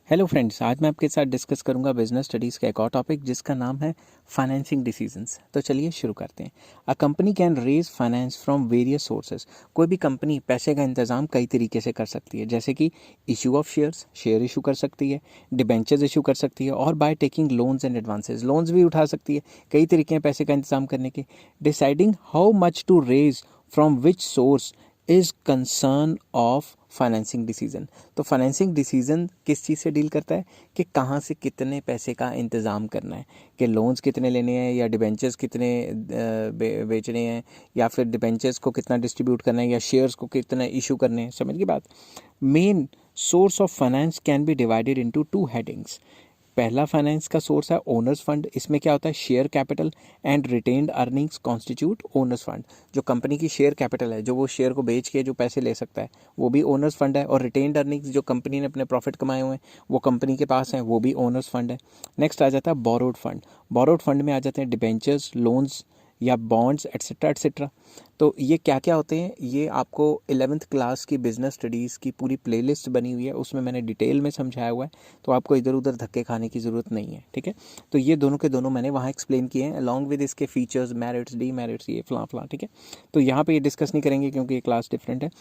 Hello friends, आज मैं आपके साथ डिस्कस करूंगा बिजनेस स्टडीज़ का एक और टॉपिक जिसका नाम है फाइनेंसिंग डिसीजंस। तो चलिए शुरू करते हैं। A company can raise finance from various sources. कोई भी कंपनी पैसे का इंतजाम कई तरीके से कर सकती है, जैसे कि issue of shares, share issue कर सकती है, डिबेंचर्स इशू कर सकती है, और by taking loans and advances, loans भी उठा सकती है। कई तरीके हैं पैसे का इंतजाम करने के। Deciding how much to raise from which source is concern of financing decision. तो फाइनेंसिंग डिसीजन किस चीज़ से डील करता है कि कहाँ से कितने पैसे का इंतज़ाम करना है, कि लोन्स कितने लेने हैं या डिबेंचर्स कितने बेचने हैं, या फिर डिबेंचर्स को कितना डिस्ट्रीब्यूट करना है या शेयर्स को कितना इशू करने हैं। समझ की बात। Main source of finance can be divided into two headings. पहला फाइनेंस का सोर्स है ओनर्स फंड। इसमें क्या होता है, share capital and retained earnings constitute owner's fund. जो कंपनी की शेयर कैपिटल है, जो वो शेयर को बेच के जो पैसे ले सकता है, वो भी ओनर्स फंड है। और रिटेन्ड अर्निंग्स, जो कंपनी ने अपने प्रॉफिट कमाए हुए हैं वो कंपनी के पास हैं, वो भी ओनर्स फंड है। नेक्स्ट आ जाता है बोरोड फंड। बोरोड फंड में आ जाते हैं डिबेंचर्स, लोन्स या बॉन्ड्स एट्सेट्रा एट्सेट्रा। तो ये क्या क्या होते हैं, ये आपको 11th क्लास की बिजनेस स्टडीज़ की पूरी प्लेलिस्ट बनी हुई है, उसमें मैंने डिटेल में समझाया हुआ है। तो आपको इधर उधर धक्के खाने की ज़रूरत नहीं है, ठीक है। तो ये दोनों के दोनों मैंने वहाँ एक्सप्लेन किए हैं, अलॉन्ग विद इसके फीचर्स, मेरिट्स, डीमेरिट्स, ये फलां फलां, ठीक है। तो यहाँ पे ये डिस्कस नहीं करेंगे क्योंकि ये क्लास डिफरेंट है।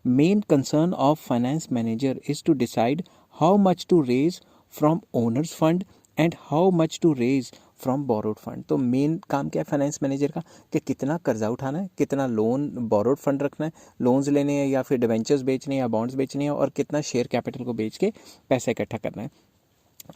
Main concern of finance manager is to decide how much to raise from owners fund and how much to raise from borrowed fund. तो मेन काम क्या है फाइनेंस मैनेजर का, कि कितना कर्जा उठाना है, कितना लोन बोरोड फंड रखना है, लोन्स लेने हैं या फिर डिवेंचर्स बेचने या बॉन्ड्स बेचने हैं, और कितना शेयर कैपिटल को बेच के पैसा इकट्ठा करना है।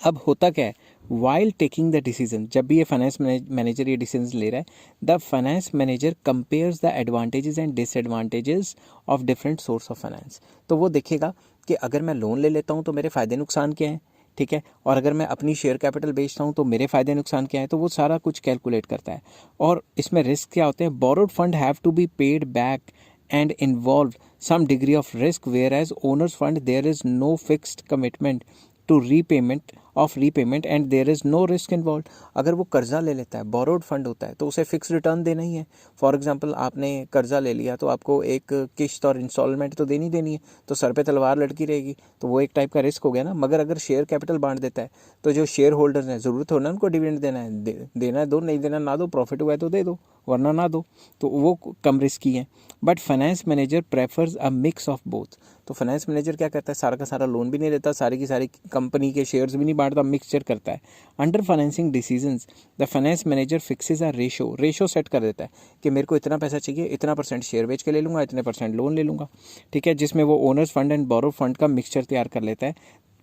अब होता क्या है, वाइल टेकिंग द डिसीजन, जब भी ये फाइनेंस मैनेजर ये डिसीजन ले रहा है, the finance manager compares the advantages and disadvantages of different source of finance. तो वो देखेगा कि अगर मैं लोन ले लेता हूँ तो मेरे फ़ायदे नुकसान क्या हैं, ठीक है, और अगर मैं अपनी शेयर कैपिटल बेचता हूँ तो मेरे फ़ायदे नुकसान क्या है। तो वो सारा कुछ कैलकुलेट करता है। और इसमें रिस्क क्या होते हैं, borrowed fund have to be paid back and involve some degree of risk, whereas owners fund there is no fixed commitment to repayment and there is no risk involved। अगर वो कर्जा ले लेता है, बोरोड फंड होता है, तो उसे फिक्स रिटर्न देना ही है। फॉर एग्जांपल आपने कर्जा ले लिया तो आपको एक किश्त और इंस्टॉलमेंट तो देनी है, तो सर पे तलवार लटकी रहेगी, तो वो एक टाइप का रिस्क हो गया ना। मगर अगर शेयर कैपिटल बांट देता है तो जो शेयर होल्डर्स हैं, ज़रूरत हो ना उनको डिविडेंड देना है, देना है दो, नहीं देना ना दो, प्रॉफिट हुआ है तो दे दो वरना ना दो, तो वो कम रिस्की है। But finance manager prefers a mix of both. तो फाइनेंस मैनेजर क्या करता है, सारा का सारा लोन भी नहीं लेता, सारी की सारी कंपनी के शेयर्स भी नहीं बांटता, मिक्सचर करता है। Under financing decisions the finance manager fixes a ratio set कर देता है कि मेरे को इतना पैसा चाहिए, इतना परसेंट शेयर बेच के ले लूँगा, इतने परसेंट लोन ले लूँगा, ठीक है, जिसमें वो owners fund and borrow fund का मिक्सचर तैयार कर लेता है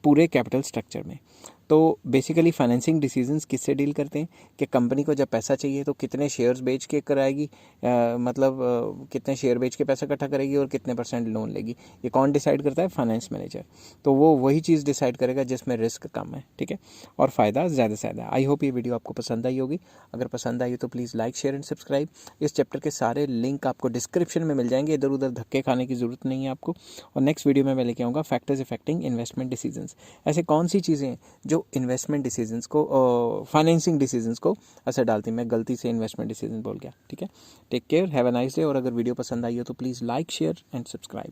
पूरे कैपिटल स्ट्रक्चर में। तो बेसिकली फाइनेंसिंग डिसीजंस किससे डील करते हैं कि कंपनी को जब पैसा चाहिए तो कितने शेयर्स बेच के कराएगी, कितने शेयर बेच के पैसा इकट्ठा करेगी और कितने परसेंट लोन लेगी, ये कौन डिसाइड करता है, फाइनेंस मैनेजर। तो वो वही चीज़ डिसाइड करेगा जिसमें रिस्क कम है, ठीक है, और फ़ायदा ज़्यादा से ज़्यादा। आई होप ये वीडियो आपको पसंद आई होगी। अगर पसंद आई तो please like, share and subscribe. इस चैप्टर के सारे लिंक आपको डिस्क्रिप्शन में मिल जाएंगे, इधर उधर धक्के खाने की ज़रूरत नहीं है आपको। और नेक्स्ट वीडियो में मैं लेके आऊँगा फैक्टर्स इफेक्टिंग इन्वेस्टमेंट डिसीजंस। ऐसे कौन सी चीज़ें हैं जो इन्वेस्टमेंट डिसीजंस को, फाइनेंसिंग डिसीजंस को असर डालती है। मैं गलती से इन्वेस्टमेंट डिसीजन बोल गया, ठीक है। Take care, have a nice day. और अगर वीडियो पसंद आई हो तो please like, share and subscribe.